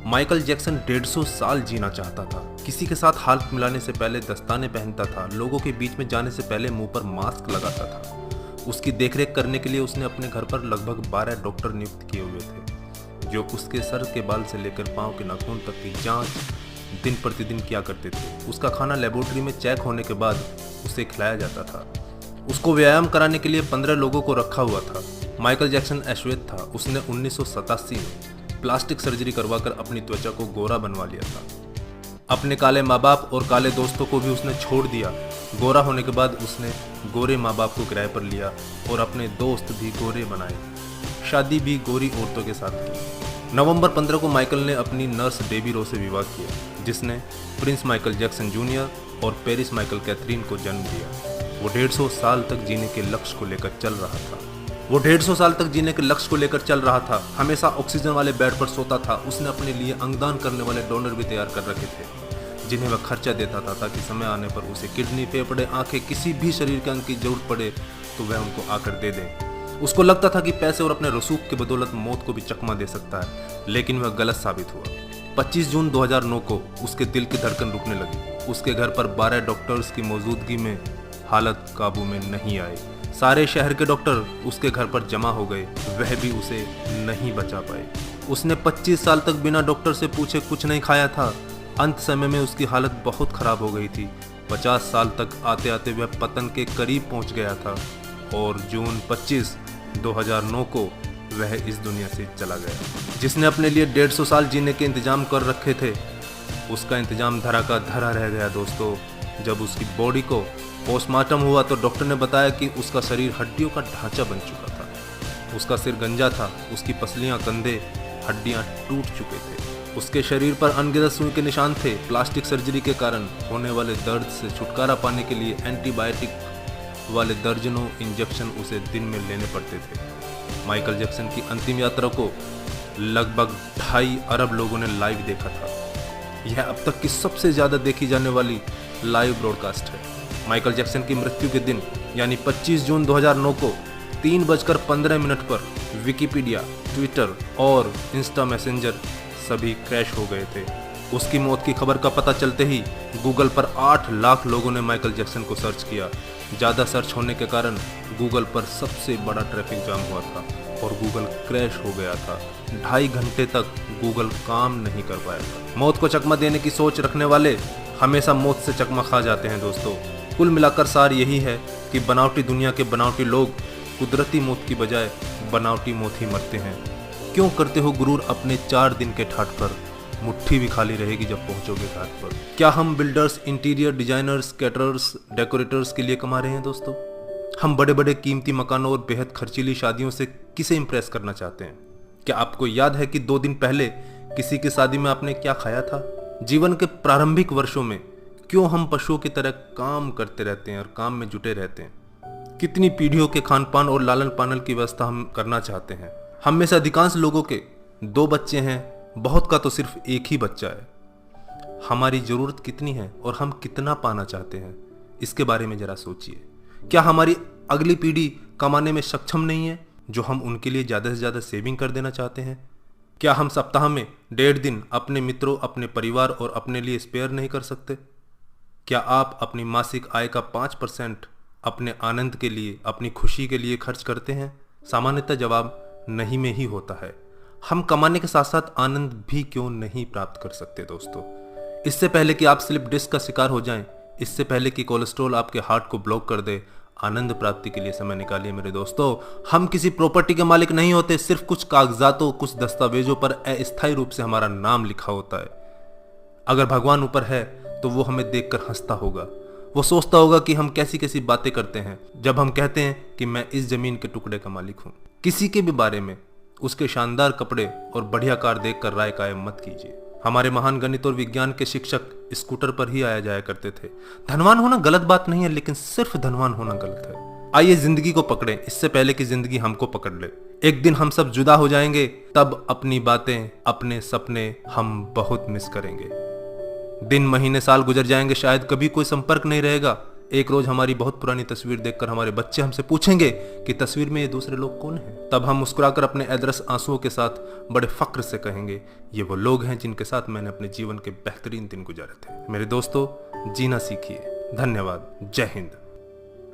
Michael Jackson 150 साल जीना चाहता था। किसी के साथ हाथ मिलाने से पहले दस्ताने पहनता था, लोगों के बीच में जाने से पहले मुंह पर मास्क लगाता था। उसकी देखरेख करने के लिए उसने अपने घर पर लगभग 12 डॉक्टर नियुक्त किए हुए थे, जो उसके सर के बाल से लेकर पांव के नाखून तक की जांच दिन प्रतिदिन किया करते थे। उसका खाना लेबोरेटरी में चेक होने के बाद उसे खिलाया जाता था। उसको व्यायाम कराने के लिए 15 लोगों को रखा हुआ था। माइकल जैक्सन अश्वेत था। उसने 1987 में प्लास्टिक सर्जरी करवाकर अपनी त्वचा को गोरा बनवा लिया था। अपने काले माँ बाप और काले दोस्तों को भी उसने छोड़ दिया। गोरा होने के बाद उसने गोरे माँ बाप को किराए पर लिया और अपने दोस्त भी गोरे बनाए। शादी भी गोरी औरतों के साथ की। नवंबर 15 को माइकल ने अपनी नर्स डेबी रो से विवाह किया, जिसने प्रिंस माइकल जैक्सन जूनियर और पेरिस माइकल कैथरीन को जन्म दिया। वो 150 साल तक जीने के लक्ष्य को लेकर चल रहा था। हमेशा ऑक्सीजन वाले बेड पर सोता था। उसने अपने लिए अंगदान करने वाले डोनर भी तैयार कर रखे थे, जिन्हें वह खर्चा देता था ताकि समय आने पर उसे किडनी, फेफड़े, आंखें, किसी भी शरीर के अंग की जरूरत पड़े तो वह उनको आकर दे दे। उसको लगता था कि पैसे और अपने रसूख के बदौलत मौत को भी चकमा दे सकता है, लेकिन वह गलत साबित हुआ। 25 जून 2009 को उसके दिल की धड़कन रुकने लगी। उसके घर पर 12 डॉक्टर्स की मौजूदगी में हालत काबू में नहीं आई। सारे शहर के डॉक्टर उसके घर पर जमा हो गए, वह भी उसे नहीं बचा पाए। उसने 25 साल तक बिना डॉक्टर से पूछे कुछ नहीं खाया था। अंत समय में उसकी हालत बहुत खराब हो गई थी। 50 साल तक आते आते वह पतन के करीब पहुंच गया था और जून 25, 2009 को वह इस दुनिया से चला गया। जिसने अपने लिए 150 साल जीने के इंतजाम कर रखे थे, उसका इंतजाम धरा का धरा रह गया दोस्तों। जब उसकी बॉडी को पोस्टमार्टम हुआ तो डॉक्टर ने बताया कि उसका शरीर हड्डियों का ढांचा बन चुका था। उसका सिर गंजा था, उसकी पसलियां, कंधे, हड्डियां टूट चुके थे। उसके शरीर पर अनगिनत सुई के निशान थे। प्लास्टिक सर्जरी के कारण होने वाले दर्द से छुटकारा पाने के लिए एंटीबायोटिक वाले दर्जनों इंजेक्शन उसे दिन में लेने पड़ते थे। माइकल जैक्सन की अंतिम यात्रा को लगभग 2.5 अरब लोगों ने लाइव देखा था। यह अब तक की सबसे ज्यादा देखी जाने वाली लाइव ब्रॉडकास्ट है। माइकल जैक्सन की मृत्यु के दिन यानी 25 जून 2009 को 3:15 पर विकिपीडिया, ट्विटर और इंस्टा मैसेंजर सभी क्रैश हो गए थे। उसकी मौत की खबर का पता चलते ही गूगल पर 8 लाख लोगों ने माइकल जैक्सन को सर्च किया। ज़्यादा सर्च होने के कारण गूगल पर सबसे बड़ा ट्रैफिक जाम हुआ था और गूगल क्रैश हो गया था। 2.5 घंटे तक गूगल काम नहीं कर पाया था। मौत को चकमा देने की सोच रखने वाले हमेशा मौत से चकमा खा जाते हैं दोस्तों। कुल मिलाकर सार यही है कि बनावटी दुनिया के बनावटी लोग कुदरती मौत की बजाय बनावटी मौत ही मरते हैं। क्यों करते हो गुरूर अपने 4 दिन के ठाट पर? मुट्ठी भी खाली रहेगी जब पहुंचोगे घाट पर। क्या हम builders, interior designers, caterers, decorators के लिए कमा रहे हैं दोस्तों? हम बड़े बड़े कीमती मकानों और बेहद खर्चीली शादियों से किसे इंप्रेस करना चाहते हैं? क्या आपको याद है कि 2 दिन पहले किसी की शादी में आपने क्या खाया था? जीवन के प्रारंभिक वर्षों में क्यों हम पशुओं की तरह काम करते रहते हैं और काम में जुटे रहते हैं? कितनी पीढ़ियों के खान पान और लालन पालन की व्यवस्था हम करना चाहते हैं? हम में से अधिकांश लोगों के 2 बच्चे हैं, बहुत का तो सिर्फ एक ही बच्चा है। हमारी जरूरत कितनी है और हम कितना पाना चाहते हैं, इसके बारे में जरा सोचिए। क्या हमारी अगली पीढ़ी कमाने में सक्षम नहीं है जो हम उनके लिए ज्यादा से ज्यादा सेविंग कर देना चाहते हैं? क्या हम सप्ताह में 1.5 दिन अपने मित्रों, अपने परिवार और अपने लिए स्पेयर नहीं कर सकते? क्या आप अपनी मासिक आय का 5% अपने आनंद के लिए, अपनी खुशी के लिए खर्च करते हैं? सामान्यतः जवाब नहीं में ही होता है। हम कमाने के साथ साथ आनंद भी क्यों नहीं प्राप्त कर सकते दोस्तों? इससे पहले कि आप स्लिप डिस्क का शिकार हो जाएं, इससे पहले कि कोलेस्ट्रॉल आपके हार्ट को ब्लॉक कर दे, आनंद प्राप्ति के लिए समय निकालिए मेरे दोस्तों। हम किसी प्रॉपर्टी के मालिक नहीं होते, सिर्फ कुछ कागजातों, कुछ दस्तावेजों पर अस्थायी रूप से हमारा नाम लिखा होता है। अगर भगवान ऊपर है तो वो हमें देखकर हंसता होगा। वो सोचता होगा कि हम कैसी कैसी बातें करते हैं जब हम कहते हैं कि मैं इस जमीन के टुकड़े का मालिक हूं। किसी के भी बारे में उसके शानदार कपड़े और बढ़िया कार देखकर राय कायम मत कीजिए। हमारे महान गणित और विज्ञान के शिक्षक स्कूटर पर ही आया जाया करते थे। धनवान होना गलत बात नहीं है, लेकिन सिर्फ धनवान होना गलत है। आइए जिंदगी को पकड़ें इससे पहले कि जिंदगी हमको पकड़ ले। एक दिन हम सब जुदा हो जाएंगे, तब अपनी बातें, अपने सपने हम बहुत मिस करेंगे। दिन, महीने, साल गुजर जाएंगे, शायद कभी कोई संपर्क नहीं रहेगा, एक रोज हमारी बहुत पुरानी तस्वीर देखकर हमारे बच्चे हमसे पूछेंगे कि तस्वीर में ये दूसरे लोग कौन हैं। तब हम मुस्कुराकर अपने अदरस आंसुओं के साथ बड़े फक्र से कहेंगे, ये वो लोग हैं जिनके साथ मैंने अपने जीवन के बेहतरीन दिन गुजारे थे। मेरे दोस्तों, जीना सीखिए। धन्यवाद। जय हिंद।